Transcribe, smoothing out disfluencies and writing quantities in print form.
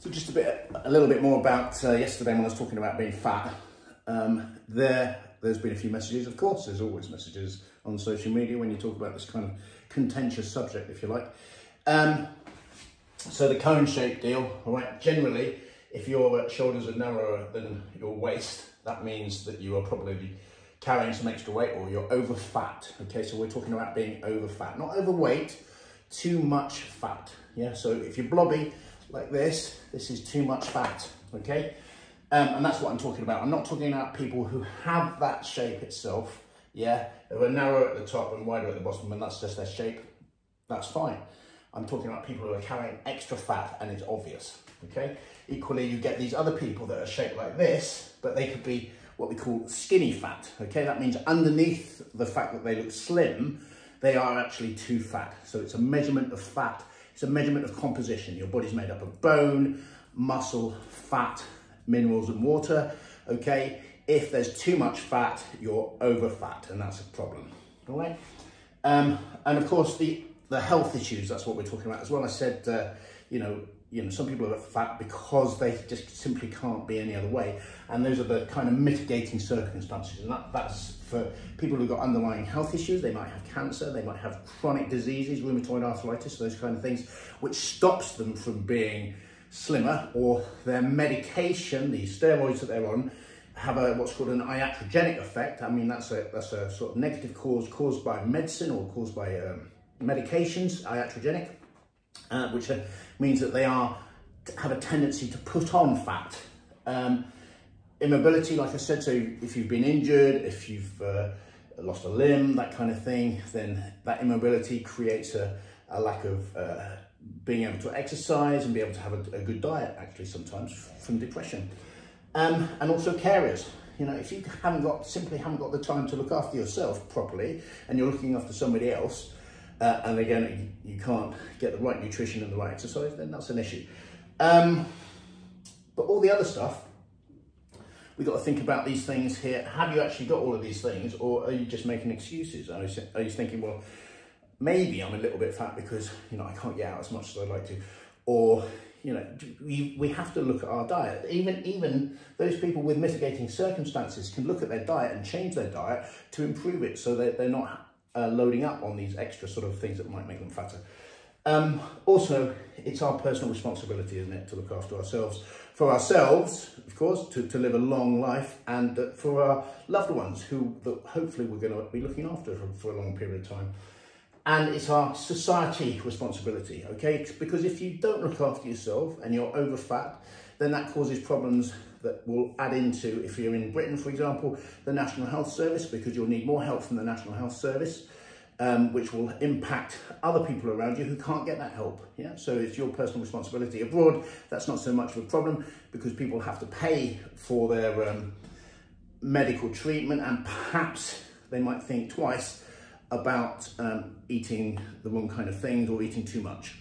So just a little bit more about yesterday when I was talking about being fat. There's been a few messages, of course, there's always messages on social media when you talk about this kind of contentious subject, if you like. So the cone shape deal, all right, generally, if your shoulders are narrower than your waist, that means that you are probably carrying some extra weight or you're over fat. Okay, so we're talking about being over fat, not overweight, too much fat. Yeah, so if you're blobby like this is too much fat. Okay, and that's what I'm talking about. I'm not talking about people who have that shape itself. Yeah, they were narrow at the top and wider at the bottom, and that's just their shape. That's fine. I'm talking about people who are carrying extra fat and it's obvious. Okay, equally you get these other people that are shaped like this, but they could be what we call skinny fat. Okay, that means underneath the fact that they look slim, they are actually too fat. So it's a measurement of fat. It's a measurement of composition. Your body's made up of bone, muscle, fat, minerals and water. Okay, if there's too much fat, you're over fat, and that's a problem. All right, and of course the health issues, that's what we're talking about as well. I said, you know, some people are fat because they just simply can't be any other way. And those are the kind of mitigating circumstances. And that's for people who've got underlying health issues. They might have cancer, they might have chronic diseases, rheumatoid arthritis, those kind of things, which stops them from being slimmer, or their medication, these steroids that they're on, have what's called an iatrogenic effect. I mean, that's a sort of negative cause caused by medicine or caused by medications, iatrogenic, which means that they have a tendency to put on fat. Immobility, like I said, so if you've been injured, if you've lost a limb, that kind of thing, then that immobility creates a lack of being able to exercise and be able to have a good diet, actually, sometimes from depression. And also carers. You know, if you simply haven't got the time to look after yourself properly and you're looking after somebody else, and again, you can't get the right nutrition and the right exercise, then that's an issue. But all the other stuff, we've got to think about these things here. Have you actually got all of these things, or are you just making excuses? Are you thinking, well, maybe I'm a little bit fat because, you know, I can't get out as much as I'd like to, or, you know, we have to look at our diet. Even those people with mitigating circumstances can look at their diet and change their diet to improve it so that they're not loading up on these extra sort of things that might make them fatter. Also, it's our personal responsibility, isn't it, to look after ourselves. For ourselves, of course, to live a long life, and for our loved ones who hopefully we're going to be looking after for a long period of time. And it's our society responsibility, okay? Because if you don't look after yourself and you're over fat, then that causes problems that will add into, if you're in Britain, for example, the National Health Service, because you'll need more help from the National Health Service, which will impact other people around you who can't get that help. Yeah, so it's your personal responsibility. Abroad, that's not so much of a problem because people have to pay for their medical treatment, and perhaps they might think twice about eating the wrong kind of things or eating too much.